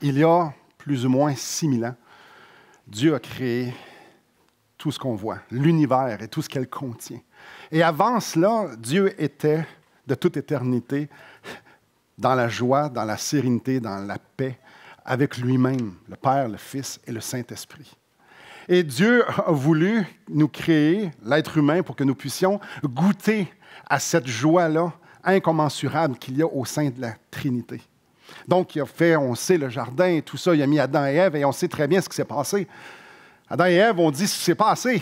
il y a plus ou moins 6000 ans, Dieu a créé tout ce qu'on voit, l'univers et tout ce qu'elle contient. Et avant cela, Dieu était de toute éternité dans la joie, dans la sérénité, dans la paix, avec lui-même, le Père, le Fils et le Saint-Esprit. Et Dieu a voulu nous créer, l'être humain, pour que nous puissions goûter à cette joie-là incommensurable qu'il y a au sein de la Trinité. Donc, il a fait, on sait, le jardin et tout ça, il a mis Adam et Ève et on sait très bien ce qui s'est passé. Adam et Ève ont dit, c'est pas assez.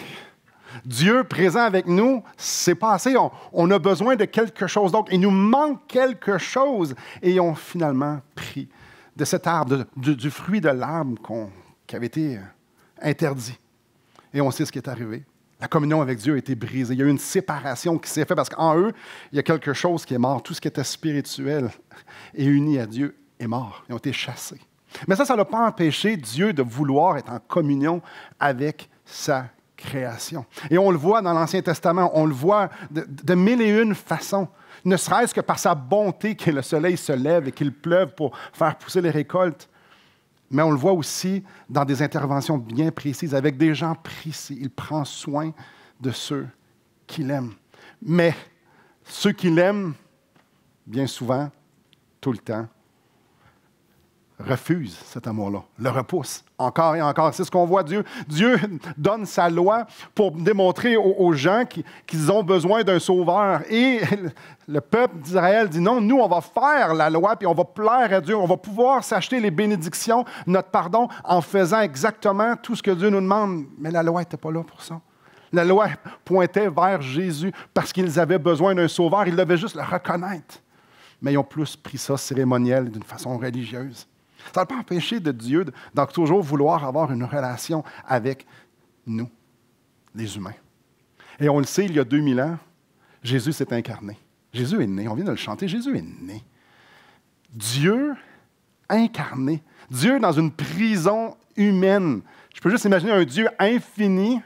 Dieu présent avec nous, c'est pas assez. On a besoin de quelque chose d'autre. Il nous manque quelque chose. Et ils ont finalement pris de cet arbre, du fruit de l'arbre qui avait été interdit. Et on sait ce qui est arrivé. La communion avec Dieu a été brisée. Il y a eu une séparation qui s'est faite parce qu'en eux, il y a quelque chose qui est mort. Tout ce qui était spirituel et uni à Dieu est mort. Ils ont été chassés. Mais ça n'a pas empêché Dieu de vouloir être en communion avec sa création. Et on le voit dans l'Ancien Testament, on le voit de mille et une façons. Ne serait-ce que par sa bonté que le soleil se lève et qu'il pleuve pour faire pousser les récoltes. Mais on le voit aussi dans des interventions bien précises, avec des gens précis. Il prend soin de ceux qu'il aime. Mais ceux qu'il aime, bien souvent, tout le temps, refusent cet amour-là, le repoussent encore et encore. C'est ce qu'on voit. Dieu donne sa loi pour démontrer aux gens qu'ils ont besoin d'un sauveur. Et le peuple d'Israël dit non, nous, on va faire la loi, puis on va plaire à Dieu. On va pouvoir s'acheter les bénédictions, notre pardon, en faisant exactement tout ce que Dieu nous demande. Mais la loi n'était pas là pour ça. La loi pointait vers Jésus parce qu'ils avaient besoin d'un sauveur. Ils devaient juste le reconnaître. Mais ils ont plus pris ça cérémoniel d'une façon religieuse. Ça n'a pas empêché de Dieu de toujours vouloir avoir une relation avec nous, les humains. Et on le sait, il y a 2000 ans, Jésus s'est incarné. Jésus est né, on vient de le chanter, Jésus est né. Dieu incarné. Dieu dans une prison humaine. Je peux juste imaginer un Dieu infini,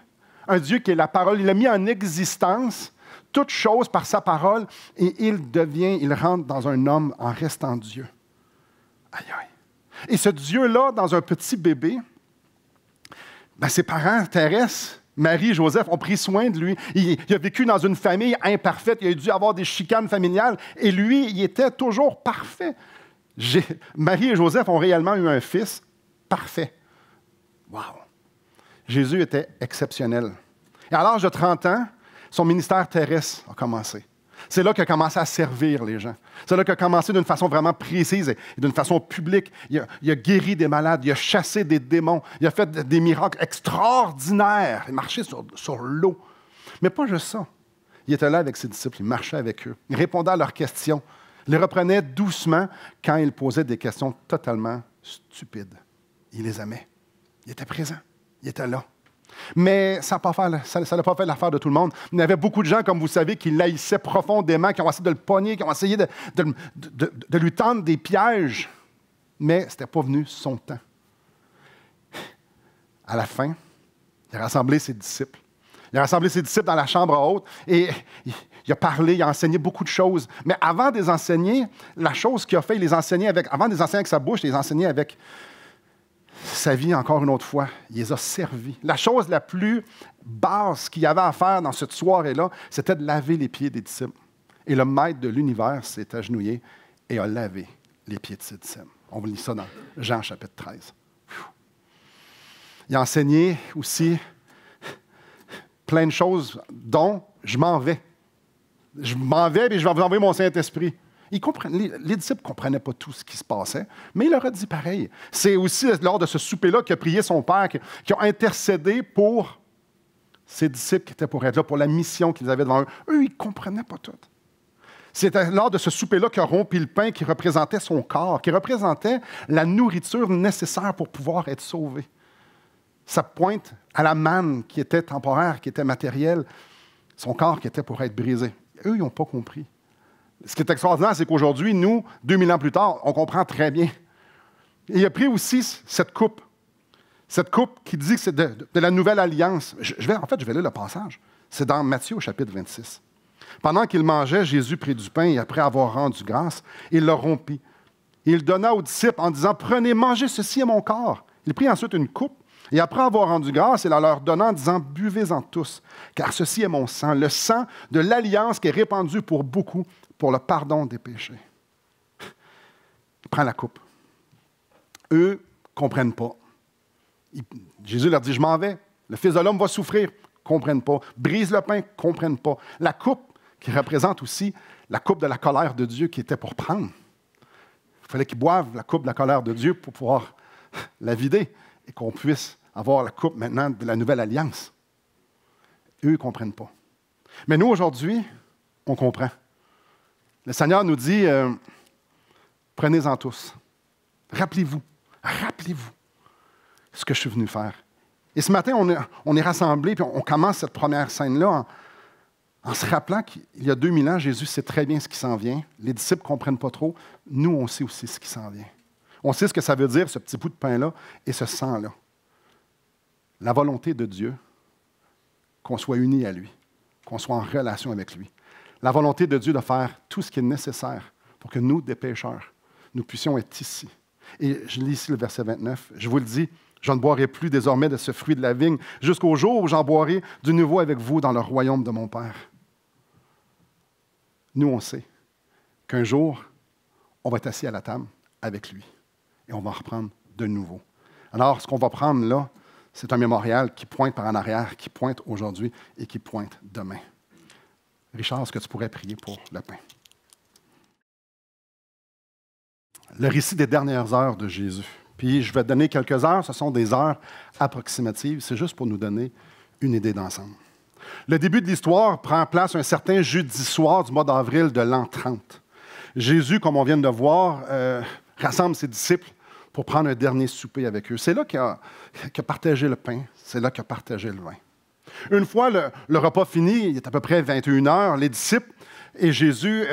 un Dieu qui est la parole. Il a mis en existence toute chose par sa parole et il rentre dans un homme en restant Dieu. Aïe, aïe. Et ce Dieu-là, dans un petit bébé, ses parents terrestres, Marie et Joseph, ont pris soin de lui. Il a vécu dans une famille imparfaite. Il a dû avoir des chicanes familiales. Et lui, il était toujours parfait. Marie et Joseph ont réellement eu un fils parfait. Wow! Jésus était exceptionnel. Et à l'âge de 30 ans, son ministère terrestre a commencé. C'est là qu'il a commencé à servir les gens. C'est là qu'il a commencé d'une façon vraiment précise et d'une façon publique. Il a guéri des malades, il a chassé des démons, il a fait des miracles extraordinaires. Il marchait sur l'eau. Mais pas juste ça. Il était là avec ses disciples, il marchait avec eux. Il répondait à leurs questions. Il les reprenait doucement quand ils posaient des questions totalement stupides. Il les aimait. Il était présent. Il était là. Mais ça n'a pas fait l'affaire de tout le monde. Il y avait beaucoup de gens, comme vous savez, qui l'haïssaient profondément, qui ont essayé de le pogner, qui ont essayé de lui tendre des pièges. Mais ce n'était pas venu son temps. À la fin, il a rassemblé ses disciples. Il a rassemblé ses disciples dans la chambre haute et il a parlé, il a enseigné beaucoup de choses. Mais avant de les enseigner, la chose qu'il a fait, avant de les enseigner avec sa bouche, il les enseignait avec sa vie encore une autre fois. Il les a servis. La chose la plus basse qu'il y avait à faire dans cette soirée-là, c'était de laver les pieds des disciples. Et le maître de l'univers s'est agenouillé et a lavé les pieds de ses disciples. On lit ça dans Jean chapitre 13. Il a enseigné aussi plein de choses dont je m'en vais. Je m'en vais et je vais vous envoyer mon Saint-Esprit. Les disciples ne comprenaient pas tout ce qui se passait, mais il leur a dit pareil. C'est aussi lors de ce souper-là qu'il a prié son Père, qui a intercédé pour ses disciples qui étaient pour être là, pour la mission qu'ils avaient devant eux. Eux, ils ne comprenaient pas tout. C'était lors de ce souper-là qu'il a rompu le pain qui représentait son corps, qui représentait la nourriture nécessaire pour pouvoir être sauvé. Ça pointe à la manne qui était temporaire, qui était matérielle, son corps qui était pour être brisé. Eux, ils n'ont pas compris. Ce qui est extraordinaire, c'est qu'aujourd'hui, nous, 2000 ans plus tard, on comprend très bien. Et il a pris aussi cette coupe qui dit que c'est de la nouvelle alliance. Je vais lire le passage. C'est dans Matthieu au chapitre 26. Pendant qu'il mangeait, Jésus prit du pain et après avoir rendu grâce, il le rompit. Et il donna aux disciples en disant, « Prenez, mangez, ceci est mon corps. » Il prit ensuite une coupe, et après avoir rendu grâce, il la leur donna en disant, « Buvez-en tous, car ceci est mon sang, le sang de l'alliance qui est répandu pour beaucoup, pour le pardon des péchés. » Il prend la coupe. Eux ne comprennent pas. Jésus leur dit, « Je m'en vais. Le Fils de l'homme va souffrir. » Ils ne comprennent pas. Brise le pain. Ils ne comprennent pas. La coupe, qui représente aussi la coupe de la colère de Dieu qui était pour prendre. Il fallait qu'ils boivent la coupe de la colère de Dieu pour pouvoir la vider et qu'on puisse avoir la coupe maintenant de la nouvelle alliance. Eux, ils ne comprennent pas. Mais nous, aujourd'hui, on comprend. Le Seigneur nous dit, prenez-en tous. Rappelez-vous ce que je suis venu faire. Et ce matin, on est rassemblés, puis on commence cette première scène-là en se rappelant qu'il y a 2000 ans, Jésus sait très bien ce qui s'en vient. Les disciples ne comprennent pas trop. Nous, on sait aussi ce qui s'en vient. On sait ce que ça veut dire, ce petit bout de pain-là et ce sang-là. La volonté de Dieu, qu'on soit unis à lui, qu'on soit en relation avec lui. La volonté de Dieu de faire tout ce qui est nécessaire pour que nous, des pécheurs, nous puissions être ici. Et je lis ici le verset 29. Je vous le dis, je ne boirai plus désormais de ce fruit de la vigne jusqu'au jour où j'en boirai du nouveau avec vous dans le royaume de mon Père. Nous, on sait qu'un jour, on va être assis à la table avec lui et on va reprendre de nouveau. Alors, ce qu'on va prendre là, c'est un mémorial qui pointe par en arrière, qui pointe aujourd'hui et qui pointe demain. Richard, est-ce que tu pourrais prier pour le pain? Le récit des dernières heures de Jésus. Puis je vais te donner quelques heures, ce sont des heures approximatives, c'est juste pour nous donner une idée d'ensemble. Le début de l'histoire prend place un certain jeudi soir du mois d'avril de l'an 30. Jésus, comme on vient de voir, rassemble ses disciples pour prendre un dernier souper avec eux. C'est là qu'il a partagé le pain, c'est là qu'il a partagé le vin. Une fois le repas fini, il est à peu près 21 heures, les disciples et Jésus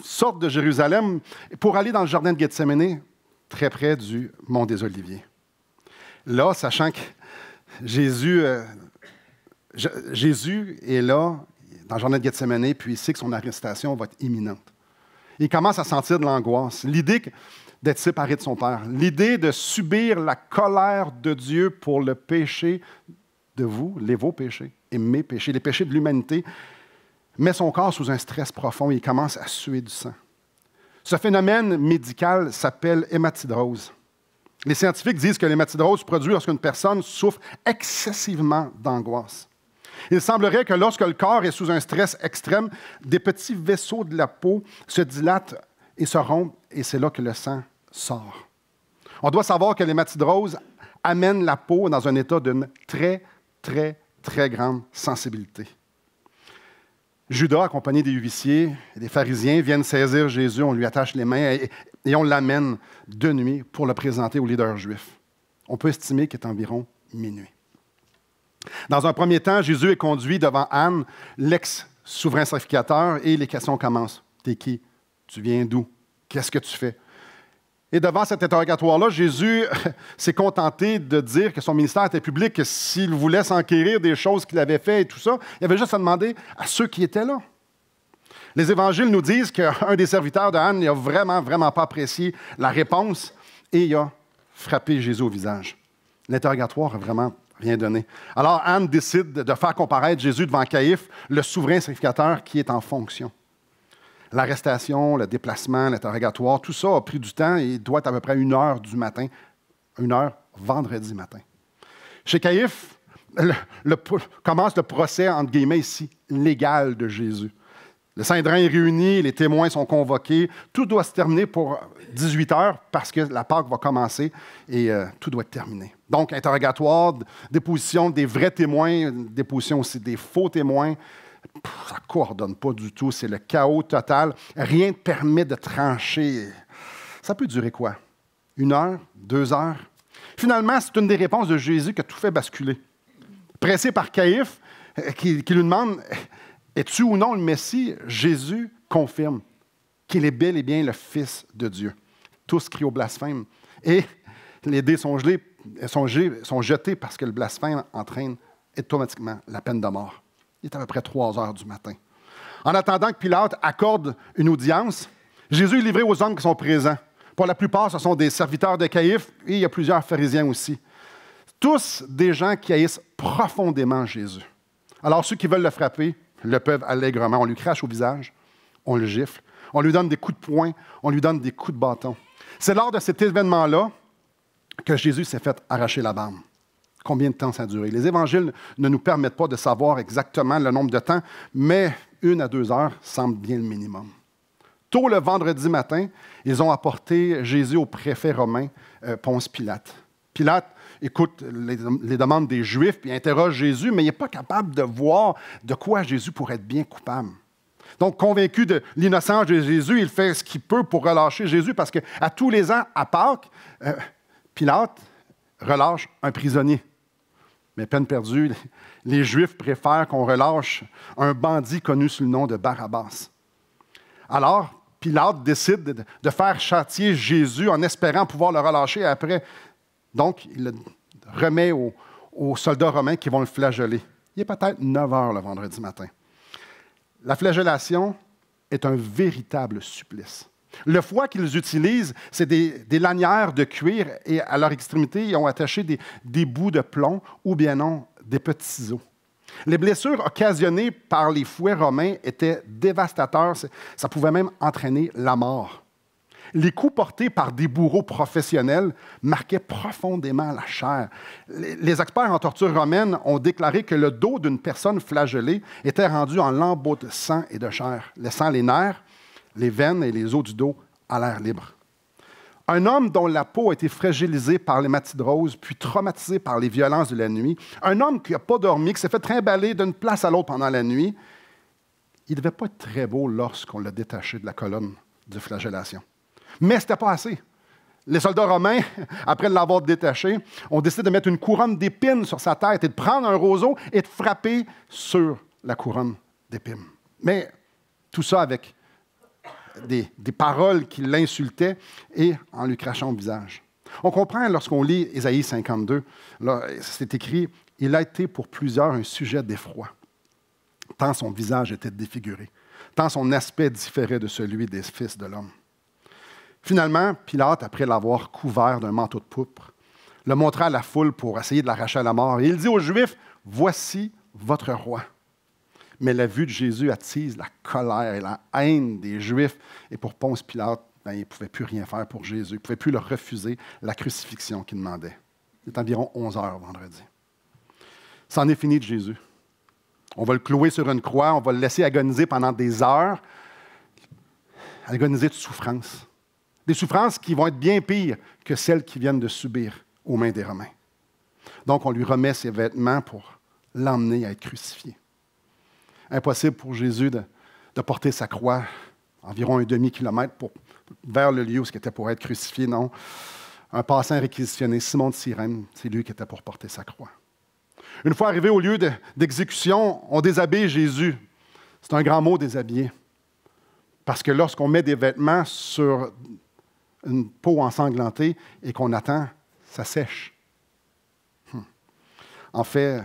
sortent de Jérusalem pour aller dans le jardin de Gethsémani, très près du mont des Oliviers. Là, sachant que Jésus est là, dans le jardin de Gethsémani, puis il sait que son arrestation va être imminente. Il commence à sentir de l'angoisse. L'idée d'être séparé de son Père, l'idée de subir la colère de Dieu pour le péché de vous, vos péchés et mes péchés, les péchés de l'humanité, met son corps sous un stress profond et il commence à suer du sang. Ce phénomène médical s'appelle hématidrose. Les scientifiques disent que l'hématidrose se produit lorsqu'une personne souffre excessivement d'angoisse. Il semblerait que lorsque le corps est sous un stress extrême, des petits vaisseaux de la peau se dilatent et se rompent, et c'est là que le sang sort. On doit savoir que l'hématidrose amène la peau dans un état d'une très, très, très grande sensibilité. Judas, accompagné des huissiers et des pharisiens, viennent saisir Jésus, on lui attache les mains et on l'amène de nuit pour le présenter aux leaders juifs. On peut estimer qu'il est environ minuit. Dans un premier temps, Jésus est conduit devant Anne, l'ex-souverain sacrificateur, et les questions commencent. « T'es qui? Tu viens d'où? Qu'est-ce que tu fais? » Et devant cet interrogatoire-là, Jésus s'est contenté de dire que son ministère était public, que s'il voulait s'enquérir des choses qu'il avait faites et tout ça, il avait juste à demander à ceux qui étaient là. Les évangiles nous disent qu'un des serviteurs de Anne n'a vraiment, vraiment pas apprécié la réponse et il a frappé Jésus au visage. L'interrogatoire n'a vraiment rien donné. Alors Anne décide de faire comparaître Jésus devant Caïphe, le souverain sacrificateur qui est en fonction. L'arrestation, le déplacement, l'interrogatoire, tout ça a pris du temps et il doit être à peu près 1h du matin, 1h vendredi matin. Chez Caïphe, commence le procès, entre guillemets ici, légal de Jésus. Le Sanhédrin est réuni, les témoins sont convoqués, tout doit se terminer pour 18h parce que la Pâque va commencer et tout doit être terminé. Donc, interrogatoire, déposition des vrais témoins, déposition aussi des faux témoins. Ça ne coordonne pas du tout, c'est le chaos total. Rien ne permet de trancher. Ça peut durer quoi? 1 heure? 2 heures? Finalement, c'est une des réponses de Jésus qui a tout fait basculer. Pressé par Caïphe, qui lui demande « Es-tu ou non le Messie? » Jésus confirme qu'il est bel et bien le Fils de Dieu. Tous crient au blasphème. Et les dés sont jetés parce que le blasphème entraîne automatiquement la peine de mort. Il est à peu près 3 heures du matin. En attendant que Pilate accorde une audience, Jésus est livré aux hommes qui sont présents Pour la plupart, ce sont des serviteurs de Caïphe et il y a plusieurs pharisiens aussi. Tous des gens qui haïssent profondément Jésus. Alors, ceux qui veulent le frapper le peuvent allègrement. On lui crache au visage, on le gifle, on lui donne des coups de poing, on lui donne des coups de bâton. C'est lors de cet événement-là que Jésus s'est fait arracher la barbe. Combien de temps ça a duré? Les évangiles ne nous permettent pas de savoir exactement le nombre de temps, mais 1 à 2 heures semble bien le minimum. Tôt le vendredi matin, ils ont apporté Jésus au préfet romain Ponce Pilate. Pilate écoute les demandes des Juifs puis interroge Jésus, mais il n'est pas capable de voir de quoi Jésus pourrait être bien coupable. Donc, convaincu de l'innocence de Jésus, il fait ce qu'il peut pour relâcher Jésus parce qu'à tous les ans, à Pâques, Pilate relâche un prisonnier. Mais peine perdue, les Juifs préfèrent qu'on relâche un bandit connu sous le nom de Barabbas. Alors, Pilate décide de faire châtier Jésus en espérant pouvoir le relâcher après. Donc, il le remet aux soldats romains qui vont le flageller. Il est peut-être 9 heures le vendredi matin. La flagellation est un véritable supplice. Le fouet qu'ils utilisent, c'est des lanières de cuir et à leur extrémité, ils ont attaché des bouts de plomb ou bien non, des petits ciseaux. Les blessures occasionnées par les fouets romains étaient dévastateurs. Ça pouvait même entraîner la mort. Les coups portés par des bourreaux professionnels marquaient profondément la chair. Les experts en torture romaine ont déclaré que le dos d'une personne flagellée était rendu en lambeaux de sang et de chair, laissant les nerfs, les veines et les os du dos à l'air libre. Un homme dont la peau a été fragilisée par l'hématidrose, puis traumatisé par les violences de la nuit, un homme qui n'a pas dormi, qui s'est fait trimballer d'une place à l'autre pendant la nuit, il ne devait pas être très beau lorsqu'on l'a détaché de la colonne de flagellation. Mais ce n'était pas assez. Les soldats romains, après l'avoir détaché, ont décidé de mettre une couronne d'épines sur sa tête et de prendre un roseau et de frapper sur la couronne d'épines. Mais tout ça avec des paroles qui l'insultaient et en lui crachant au visage. On comprend lorsqu'on lit Ésaïe 52, là, c'est écrit « Il a été pour plusieurs un sujet d'effroi, tant son visage était défiguré, tant son aspect différait de celui des fils de l'homme. » Finalement, Pilate, après l'avoir couvert d'un manteau de pourpre, le montra à la foule pour essayer de l'arracher à la mort. Et il dit aux Juifs, « Voici votre roi. » Mais la vue de Jésus attise la colère et la haine des Juifs. Et pour Ponce Pilate, il ne pouvait plus rien faire pour Jésus. Il ne pouvait plus leur refuser la crucifixion qu'il demandait. Il est environ 11 heures vendredi. C'en est fini de Jésus. On va le clouer sur une croix, on va le laisser agoniser pendant des heures, agoniser de souffrance. Des souffrances qui vont être bien pires que celles qu'il vient de subir aux mains des Romains. Donc, on lui remet ses vêtements pour l'emmener à être crucifié. Impossible pour Jésus de porter sa croix environ un demi-kilomètre vers le lieu où il était pour être crucifié. Non, un passant réquisitionné, Simon de Cyrène, c'est lui qui était pour porter sa croix. Une fois arrivé au lieu d'exécution, on déshabille Jésus. C'est un grand mot, déshabiller. Parce que lorsqu'on met des vêtements sur une peau ensanglantée et qu'on attend, ça sèche. En fait,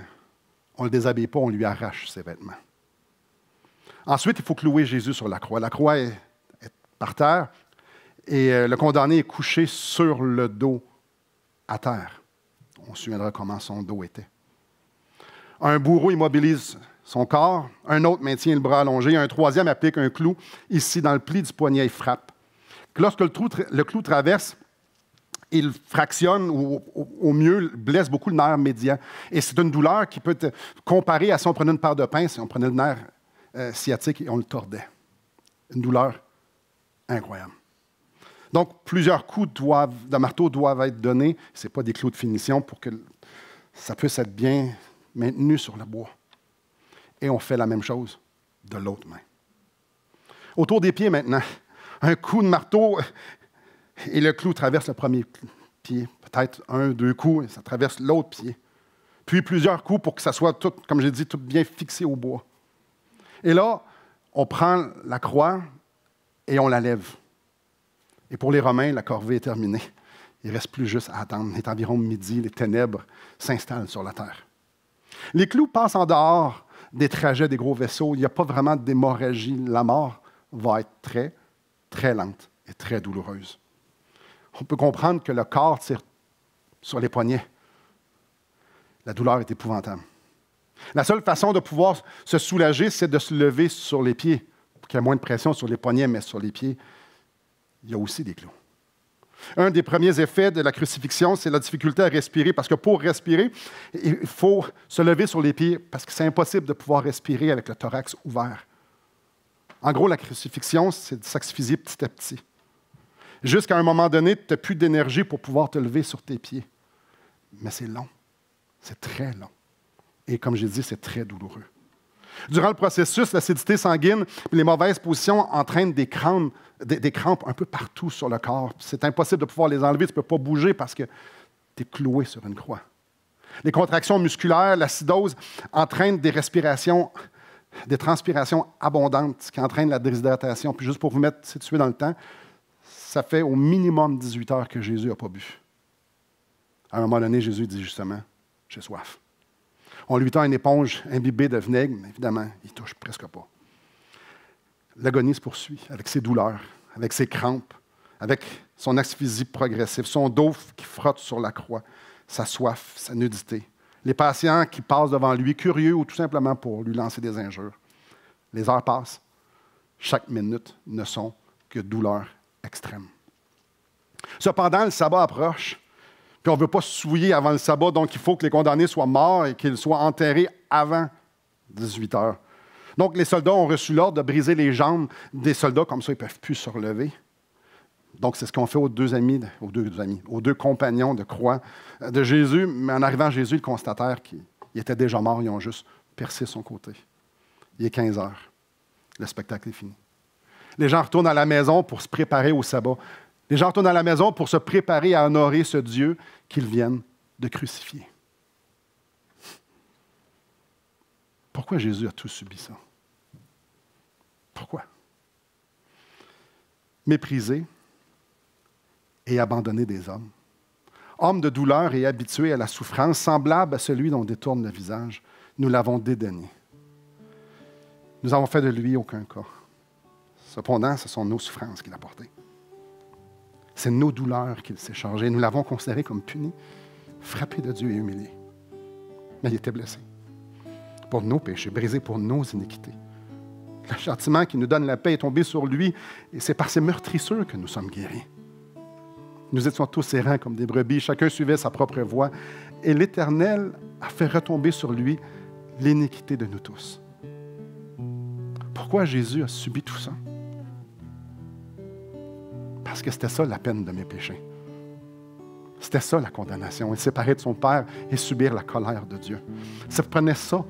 on ne le déshabille pas, on lui arrache ses vêtements. Ensuite, il faut clouer Jésus sur la croix. La croix est par terre et le condamné est couché sur le dos à terre. On se souviendra comment son dos était. Un bourreau immobilise son corps, un autre maintient le bras allongé, un troisième applique un clou ici dans le pli du poignet et frappe. Lorsque le clou traverse, il fractionne ou au mieux blesse beaucoup le nerf médian. Et c'est une douleur qui peut être comparée à si on prenait une paire de pinces, si on prenait le nerf sciatique et on le tordait. Une douleur incroyable. Donc, plusieurs coups de marteau doivent être donnés. Ce n'est pas des clous de finition pour que ça puisse être bien maintenu sur le bois. Et on fait la même chose de l'autre main. Autour des pieds maintenant, un coup de marteau et le clou traverse le premier pied. Peut-être 1, 2 coups et ça traverse l'autre pied. Puis plusieurs coups pour que ça soit tout, comme j'ai dit, tout bien fixé au bois. Et là, on prend la croix et on la lève. Et pour les Romains, la corvée est terminée. Il ne reste plus juste à attendre. Il est environ midi, les ténèbres s'installent sur la terre. Les clous passent en dehors des trajets des gros vaisseaux. Il n'y a pas vraiment d'hémorragie. La mort va être très, très lente et très douloureuse. on peut comprendre que le corps tire sur les poignets. La douleur est épouvantable. La seule façon de pouvoir se soulager, c'est de se lever sur les pieds, pour qu'il y ait moins de pression sur les poignets, mais sur les pieds, il y a aussi des clous. Un des premiers effets de la crucifixion, c'est la difficulté à respirer, parce que pour respirer, il faut se lever sur les pieds, parce que c'est impossible de pouvoir respirer avec le thorax ouvert. En gros, la crucifixion, c'est de s'asphyxier petit à petit. Jusqu'à un moment donné, tu n'as plus d'énergie pour pouvoir te lever sur tes pieds. Mais c'est long. C'est très long. Et comme j'ai dit, c'est très douloureux. Durant le processus, l'acidité sanguine et les mauvaises positions entraînent des crampes un peu partout sur le corps. C'est impossible de pouvoir les enlever. Tu ne peux pas bouger parce que tu es cloué sur une croix. Les contractions musculaires, l'acidose entraînent des transpirations abondantes, ce qui entraîne la déshydratation. Puis juste pour vous mettre situé dans le temps, ça fait au minimum 18 heures que Jésus n'a pas bu. À un moment donné, Jésus dit justement, « J'ai soif ». On lui tend une éponge imbibée de vinaigre, mais évidemment, il ne touche presque pas. L'agonie se poursuit avec ses douleurs, avec ses crampes, avec son asphyxie progressive, son dos qui frotte sur la croix, sa soif, sa nudité. Les patients qui passent devant lui, curieux ou tout simplement pour lui lancer des injures. Les heures passent. Chaque minute ne sont que douleurs extrêmes. Cependant, le sabbat approche. Puis on ne veut pas se souiller avant le sabbat, donc il faut que les condamnés soient morts et qu'ils soient enterrés avant 18 heures. Donc les soldats ont reçu l'ordre de briser les jambes des soldats, comme ça ils ne peuvent plus se relever. Donc c'est ce qu'on fait aux deux compagnons de croix de Jésus, mais en arrivant à Jésus, ils constatèrent qu'il était déjà mort, ils ont juste percé son côté. Il est 15 heures. Le spectacle est fini. Les gens retournent à la maison pour se préparer au sabbat. Les gens retournent à la maison pour se préparer à honorer ce Dieu qu'ils viennent de crucifier. Pourquoi Jésus a tout subi ça? Pourquoi? Méprisé et abandonné des hommes. Homme de douleur et habitué à la souffrance, semblable à celui dont on détourne le visage, nous l'avons dédaigné. Nous avons fait de lui aucun cas. Cependant, ce sont nos souffrances qu'il a portées. C'est nos douleurs qu'il s'est chargé. Nous l'avons considéré comme puni, frappé de Dieu et humilié. Mais il était blessé pour nos péchés, brisé pour nos iniquités. Le châtiment qui nous donne la paix est tombé sur lui, et c'est par ses meurtrissures que nous sommes guéris. Nous étions tous errants comme des brebis, chacun suivait sa propre voie, et l'Éternel a fait retomber sur lui l'iniquité de nous tous. Pourquoi Jésus a subi tout ça? Parce que c'était ça la peine de mes péchés. C'était ça la condamnation, être séparé de son Père et subir la colère de Dieu. Ça prenait ça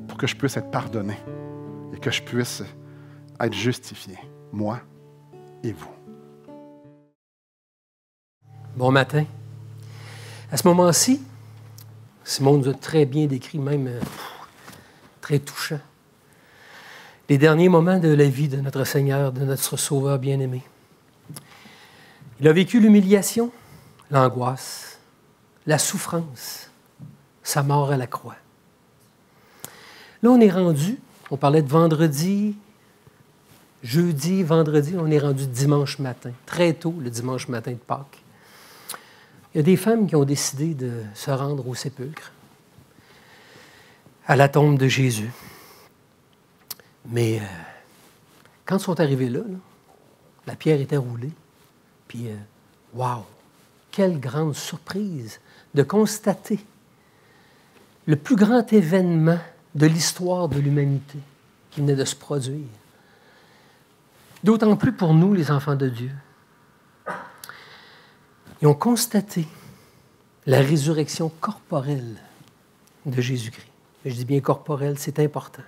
pour que je puisse être pardonné et que je puisse être justifié, moi et vous. Bon matin. À ce moment-ci, Simon nous a très bien décrit, même très touchant, les derniers moments de la vie de notre Seigneur, de notre Sauveur bien-aimé. Il a vécu l'humiliation, l'angoisse, la souffrance, sa mort à la croix. Là, on est rendu, on parlait de vendredi, jeudi, vendredi, on est rendu dimanche matin, très tôt le dimanche matin de Pâques. Il y a des femmes qui ont décidé de se rendre au sépulcre, à la tombe de Jésus. Mais quand ils sont arrivés là, la pierre était roulée. Puis, wow! Quelle grande surprise de constater le plus grand événement de l'histoire de l'humanité qui venait de se produire. D'autant plus pour nous, les enfants de Dieu. Ils ont constaté la résurrection corporelle de Jésus-Christ. Je dis bien corporelle, c'est important.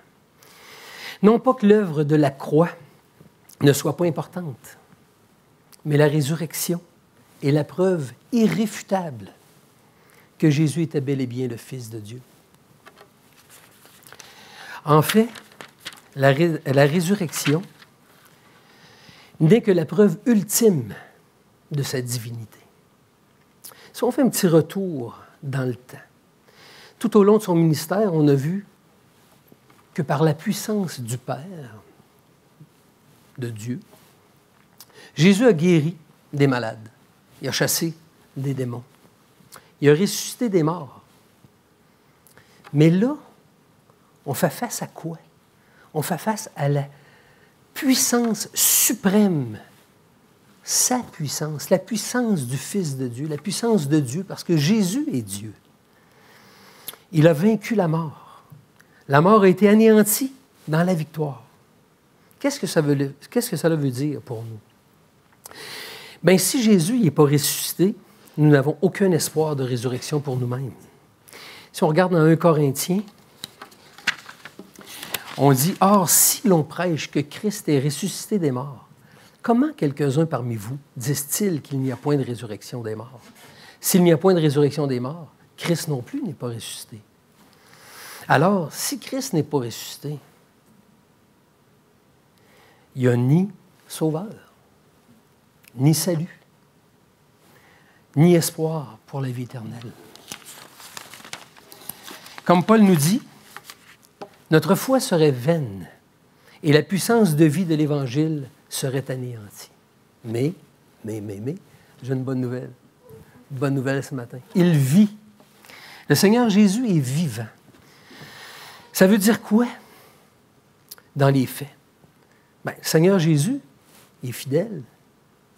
Non pas que l'œuvre de la croix ne soit pas importante, mais la résurrection est la preuve irréfutable que Jésus était bel et bien le Fils de Dieu. En fait, la résurrection n'est que la preuve ultime de sa divinité. Si on fait un petit retour dans le temps, tout au long de son ministère, on a vu que par la puissance du Père, de Dieu, Jésus a guéri des malades. Il a chassé des démons. Il a ressuscité des morts. Mais là, on fait face à quoi? On fait face à la puissance suprême, sa puissance, la puissance du Fils de Dieu, la puissance de Dieu, parce que Jésus est Dieu. Il a vaincu la mort. La mort a été anéantie dans la victoire. Qu'est-ce que cela veut dire pour nous? Bien, si Jésus n'est pas ressuscité, nous n'avons aucun espoir de résurrection pour nous-mêmes. Si on regarde dans 1 Corinthiens, on dit « Or, si l'on prêche que Christ est ressuscité des morts, comment quelques-uns parmi vous disent-ils qu'il n'y a point de résurrection des morts? S'il n'y a point de résurrection des morts, Christ non plus n'est pas ressuscité. Alors, si Christ n'est pas ressuscité, il n'y a ni sauveur, ni salut, ni espoir pour la vie éternelle. Comme Paul nous dit, notre foi serait vaine et la puissance de vie de l'Évangile serait anéantie. Mais, j'ai une bonne nouvelle. Une bonne nouvelle ce matin. Il vit. Le Seigneur Jésus est vivant. Ça veut dire quoi dans les faits? Bien, le Seigneur Jésus est fidèle,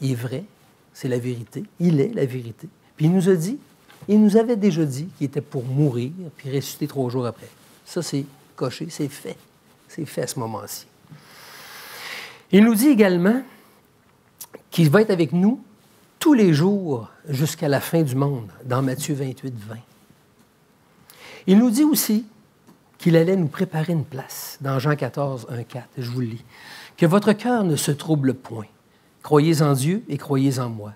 il est vrai, c'est la vérité, il est la vérité. Puis il nous avait déjà dit qu'il était pour mourir puis ressusciter 3 jours après. Ça, c'est coché, c'est fait. C'est fait à ce moment-ci. Il nous dit également qu'il va être avec nous tous les jours jusqu'à la fin du monde, dans Matthieu 28, 20. Il nous dit aussi qu'il allait nous préparer une place, dans Jean 14, 1, 4, je vous le lis. « Que votre cœur ne se trouble point. Croyez en Dieu et croyez en moi.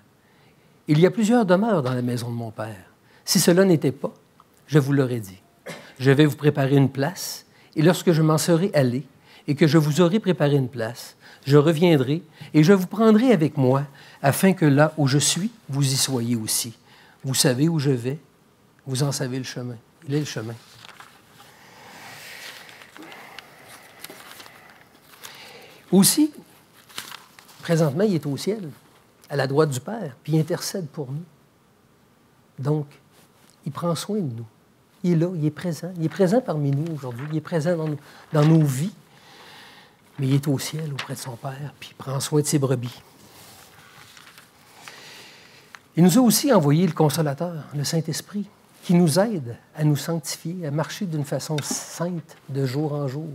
Il y a plusieurs demeures dans la maison de mon Père. Si cela n'était pas, je vous l'aurais dit. Je vais vous préparer une place, et lorsque je m'en serai allé, et que je vous aurai préparé une place, je reviendrai, et je vous prendrai avec moi, afin que là où je suis, vous y soyez aussi. Vous savez où je vais, vous en savez le chemin. » Il est le chemin. Aussi, présentement, il est au ciel, à la droite du Père, puis il intercède pour nous. Donc, il prend soin de nous. Il est là, il est présent. Il est présent parmi nous aujourd'hui. Il est présent dans nos vies. Mais il est au ciel, auprès de son Père, puis il prend soin de ses brebis. Il nous a aussi envoyé le Consolateur, le Saint-Esprit, qui nous aide à nous sanctifier, à marcher d'une façon sainte de jour en jour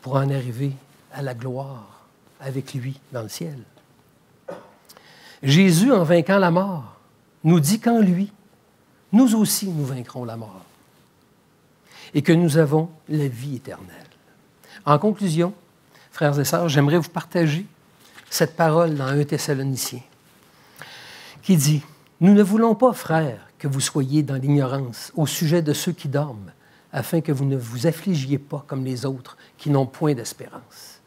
pour en arriver à la gloire avec lui dans le ciel. Jésus, en vainquant la mort, nous dit qu'en lui, nous aussi, nous vaincrons la mort et que nous avons la vie éternelle. En conclusion, frères et sœurs, j'aimerais vous partager cette parole dans 1 Thessaloniciens qui dit « Nous ne voulons pas, frères, que vous soyez dans l'ignorance au sujet de ceux qui dorment, afin que vous ne vous affligiez pas comme les autres qui n'ont point d'espérance.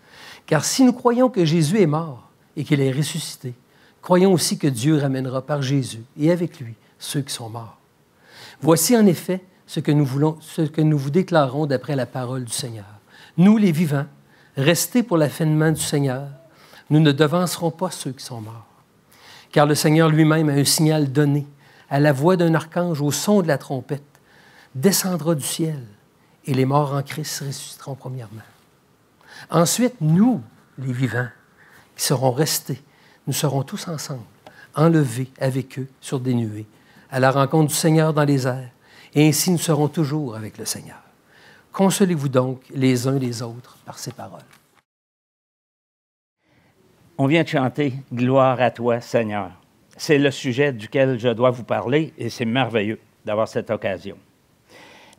Car si nous croyons que Jésus est mort et qu'il est ressuscité, croyons aussi que Dieu ramènera par Jésus et avec lui ceux qui sont morts. Voici en effet ce que nous vous déclarons d'après la parole du Seigneur. Nous, les vivants, restés pour l'avènement du Seigneur, nous ne devancerons pas ceux qui sont morts. Car le Seigneur lui-même a un signal donné, à la voix d'un archange, au son de la trompette, descendra du ciel, et les morts en Christ ressusciteront premièrement. Ensuite, nous, les vivants, qui serons restés, nous serons tous ensemble, enlevés avec eux sur des nuées, à la rencontre du Seigneur dans les airs, et ainsi nous serons toujours avec le Seigneur. Consolez-vous donc les uns les autres par ces paroles. On vient de chanter « Gloire à toi, Seigneur ». C'est le sujet duquel je dois vous parler et c'est merveilleux d'avoir cette occasion.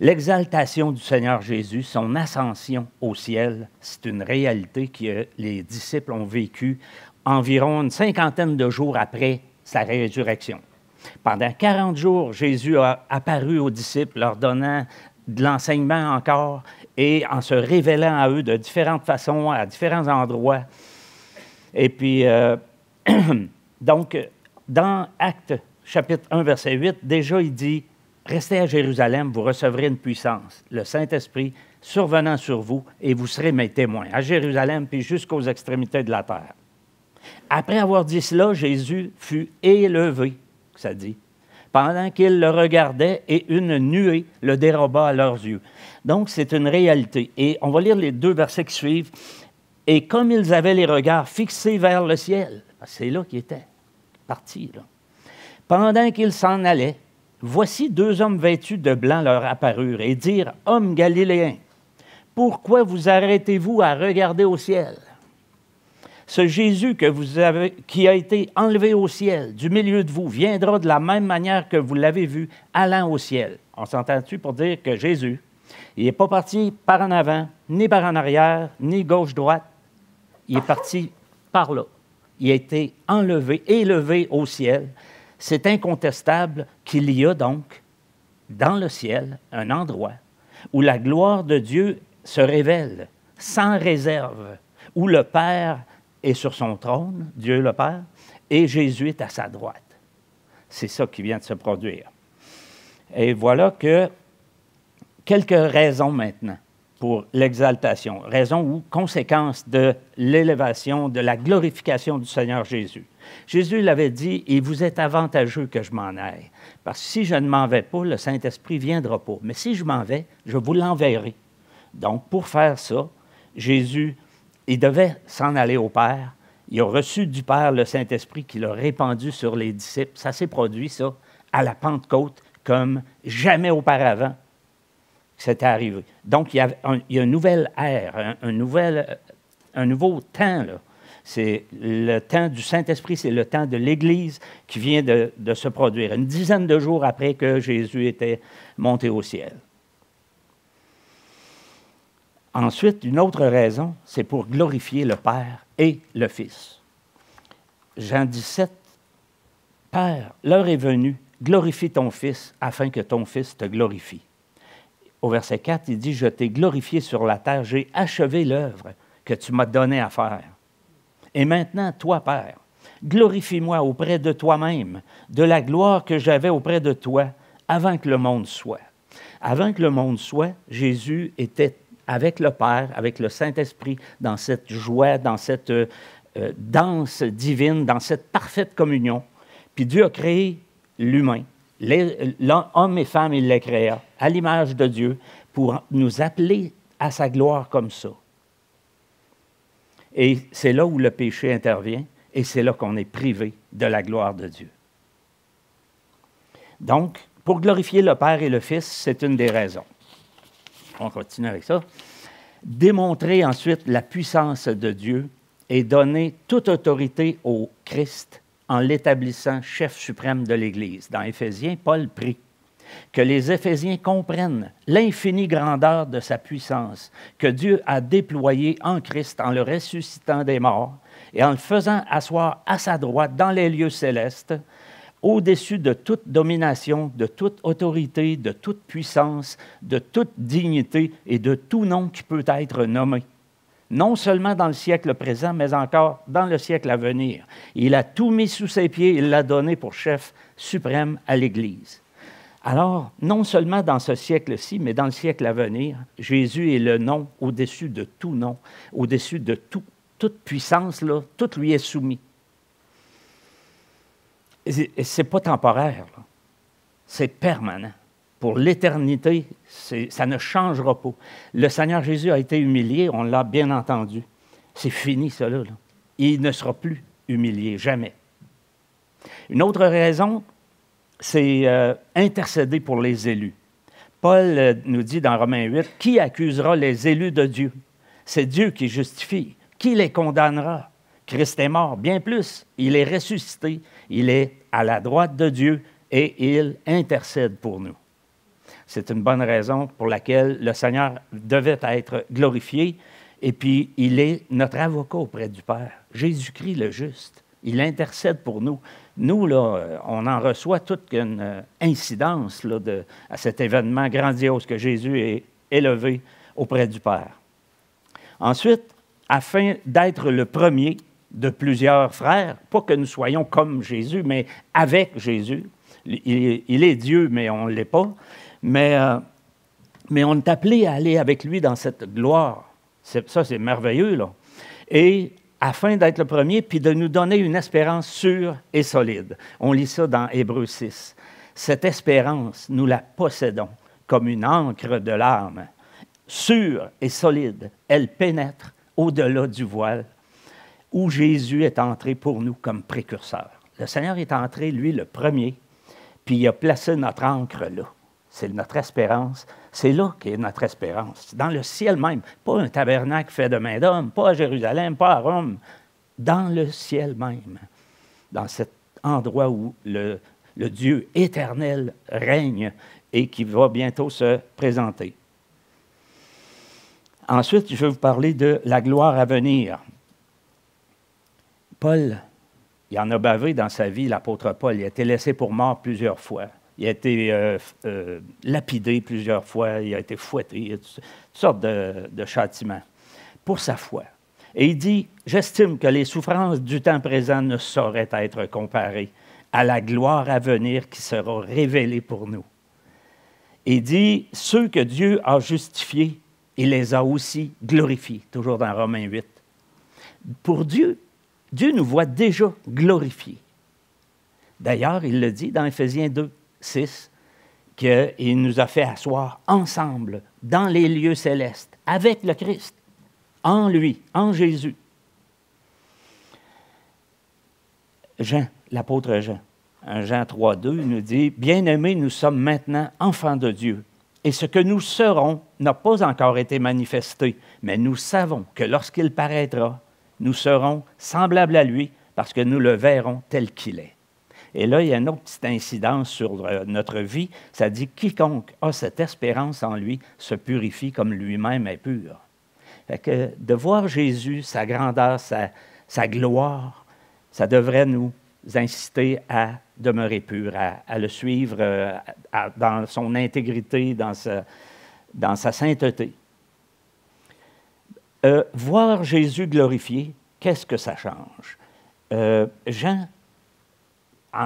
L'exaltation du Seigneur Jésus, son ascension au ciel, c'est une réalité que les disciples ont vécue environ une 50aine de jours après sa résurrection. Pendant 40 jours, Jésus a apparu aux disciples, leur donnant de l'enseignement encore et en se révélant à eux de différentes façons, à différents endroits. Et puis, donc, dans Actes, chapitre 1, verset 8, déjà, il dit « Restez à Jérusalem, vous recevrez une puissance, le Saint-Esprit survenant sur vous, et vous serez mes témoins, à Jérusalem, puis jusqu'aux extrémités de la terre. » Après avoir dit cela, Jésus fut élevé, ça dit, pendant qu'ils le regardaient, et une nuée le déroba à leurs yeux. Donc, c'est une réalité. Et on va lire les 2 versets qui suivent. « Et comme ils avaient les regards fixés vers le ciel, » c'est là qu'ils étaient partis, là. « Pendant qu'ils s'en allaient, voici 2 hommes vêtus de blanc leur apparurent et dirent, « Hommes galiléens, pourquoi vous arrêtez-vous à regarder au ciel? Ce Jésus qui a été enlevé au ciel du milieu de vous viendra de la même manière que vous l'avez vu allant au ciel. » On s'entend-tu pour dire que Jésus, il n'est pas parti par en avant, ni par en arrière, ni gauche-droite. Il est parti par là. Il a été enlevé, élevé au ciel. C'est incontestable qu'il y a donc dans le ciel un endroit où la gloire de Dieu se révèle sans réserve, où le Père est sur son trône, Dieu le Père, et Jésus est à sa droite. C'est ça qui vient de se produire. Et voilà que quelques raisons maintenant pour l'exaltation, raisons ou conséquences de l'élévation, de la glorification du Seigneur Jésus. Jésus l'avait dit, « Il vous est avantageux que je m'en aille, parce que si je ne m'en vais pas, le Saint-Esprit ne viendra pas. Mais si je m'en vais, je vous l'enverrai. » Donc, pour faire ça, Jésus, il devait s'en aller au Père. Il a reçu du Père le Saint-Esprit qu'il a répandu sur les disciples. Ça s'est produit, ça, à la Pentecôte, comme jamais auparavant c'était arrivé. Donc, il y a une nouvelle ère, un nouveau temps, là. C'est le temps du Saint-Esprit, c'est le temps de l'Église qui vient de se produire, une dizaine de jours après que Jésus était monté au ciel. Ensuite, une autre raison, c'est pour glorifier le Père et le Fils. Jean 17, « Père, l'heure est venue, glorifie ton Fils afin que ton Fils te glorifie. » Au verset 4, il dit, « Je t'ai glorifié sur la terre, j'ai achevé l'œuvre que tu m'as donnée à faire. Et maintenant, toi, Père, glorifie-moi auprès de toi-même, de la gloire que j'avais auprès de toi avant que le monde soit. » Avant que le monde soit, Jésus était avec le Père, avec le Saint-Esprit, dans cette joie, dans cette danse divine, dans cette parfaite communion. Puis Dieu a créé l'humain. L'homme et femme, il les créa à l'image de Dieu pour nous appeler à sa gloire comme ça. Et c'est là où le péché intervient et c'est là qu'on est privé de la gloire de Dieu. Donc, pour glorifier le Père et le Fils, c'est une des raisons. On continue avec ça. Démontrer ensuite la puissance de Dieu et donner toute autorité au Christ en l'établissant chef suprême de l'Église. Dans Éphésiens, Paul prie que les Éphésiens comprennent l'infinie grandeur de sa puissance que Dieu a déployée en Christ en le ressuscitant des morts et en le faisant asseoir à sa droite dans les lieux célestes, au-dessus de toute domination, de toute autorité, de toute puissance, de toute dignité et de tout nom qui peut être nommé. Non seulement dans le siècle présent, mais encore dans le siècle à venir. Il a tout mis sous ses pieds, il l'a donné pour chef suprême à l'Église. Alors, non seulement dans ce siècle-ci, mais dans le siècle à venir, Jésus est le nom au-dessus de tout nom, au-dessus de toute puissance, là, tout lui est soumis. Et ce n'est pas temporaire, là. C'est permanent. Pour l'éternité, ça ne changera pas. Le Seigneur Jésus a été humilié, on l'a bien entendu. C'est fini, cela, là. Il ne sera plus humilié, jamais. Une autre raison, c'est intercéder pour les élus. Paul nous dit dans Romains 8, « Qui accusera les élus de Dieu? C'est Dieu qui justifie. Qui les condamnera? Christ est mort, bien plus. Il est ressuscité. Il est à la droite de Dieu et il intercède pour nous. » C'est une bonne raison pour laquelle le Seigneur devait être glorifié. Et puis, il est notre avocat auprès du Père. Jésus-Christ le juste. Il intercède pour nous. Nous, là, on en reçoit toute une incidence là, à cet événement grandiose que Jésus est élevé auprès du Père. Ensuite, afin d'être le premier de plusieurs frères, pas que nous soyons comme Jésus, mais avec Jésus. Il est Dieu, mais on ne l'est pas. Mais on est appelé à aller avec lui dans cette gloire. Ça, c'est merveilleux, là. Et afin d'être le premier, puis de nous donner une espérance sûre et solide. On lit ça dans Hébreux 6. Cette espérance, nous la possédons comme une ancre de l'âme, sûre et solide. Elle pénètre au-delà du voile, où Jésus est entré pour nous comme précurseur. Le Seigneur est entré, lui, le premier, puis il a placé notre ancre là. C'est notre espérance. C'est là qu'est notre espérance. Dans le ciel même. Pas un tabernacle fait de main d'homme, pas à Jérusalem, pas à Rome. Dans le ciel même. Dans cet endroit où le Dieu éternel règne et qui va bientôt se présenter. Ensuite, je vais vous parler de la gloire à venir. Paul, il en a bavé dans sa vie, l'apôtre Paul. Il a été laissé pour mort plusieurs fois. Il a été lapidé plusieurs fois. Il a été fouetté. Il y a toutes sortes de châtiments pour sa foi. Et il dit, « J'estime que les souffrances du temps présent ne sauraient être comparées à la gloire à venir qui sera révélée pour nous. » Il dit, « Ceux que Dieu a justifiés, il les a aussi glorifiés. » Toujours dans Romains 8. Pour Dieu, Dieu nous voit déjà glorifiés. D'ailleurs, il le dit dans Éphésiens 2, 6, qu'il nous a fait asseoir ensemble dans les lieux célestes, avec le Christ, en lui, en Jésus. Jean, l'apôtre Jean, en Jean 3, 2, nous dit, « Bien-aimés, nous sommes maintenant enfants de Dieu, et ce que nous serons n'a pas encore été manifesté, mais nous savons que lorsqu'il paraîtra, nous serons semblables à lui, parce que nous le verrons tel qu'il est. » Et là, il y a une autre petite incidence sur notre vie. Ça dit « Quiconque a cette espérance en lui se purifie comme lui-même est pur. » Fait que de voir Jésus, sa grandeur, sa gloire, ça devrait nous inciter à demeurer purs, à le suivre dans son intégrité, dans sa sainteté. Voir Jésus glorifié, qu'est-ce que ça change? Jean,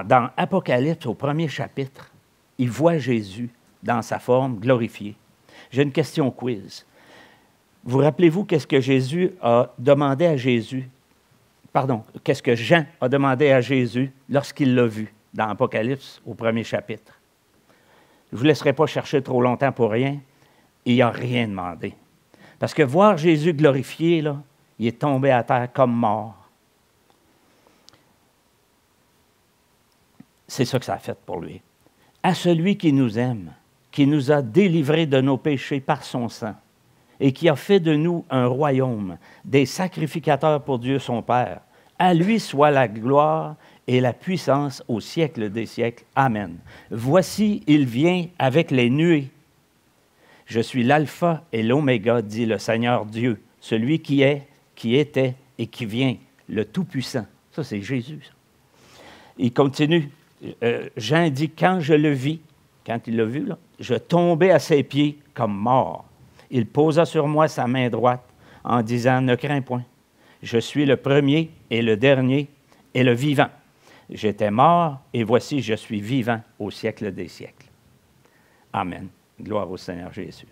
dans Apocalypse, au premier chapitre, il voit Jésus dans sa forme glorifiée. J'ai une question quiz. Vous rappelez-vous qu'est-ce que Jésus a demandé à Jésus? Pardon, qu'est-ce que Jean a demandé à Jésus lorsqu'il l'a vu dans Apocalypse, au premier chapitre? Je ne vous laisserai pas chercher trop longtemps pour rien. Il n'a rien demandé. Parce que voir Jésus glorifié, là, il est tombé à terre comme mort. C'est ça que ça a fait pour lui. À celui qui nous aime, qui nous a délivrés de nos péchés par son sang, et qui a fait de nous un royaume, des sacrificateurs pour Dieu son Père, à lui soit la gloire et la puissance au siècle des siècles. Amen. Voici, il vient avec les nuées. Je suis l'alpha et l'oméga, dit le Seigneur Dieu, celui qui est, qui était et qui vient, le Tout-Puissant. Ça, c'est Jésus. Ça. Il continue. Jean dit, quand je le vis, quand il l'a vu, là, je tombais à ses pieds comme mort. Il posa sur moi sa main droite en disant, ne crains point. Je suis le premier et le dernier et le vivant. J'étais mort et voici, je suis vivant au siècle des siècles. Amen. Gloire au Seigneur Jésus.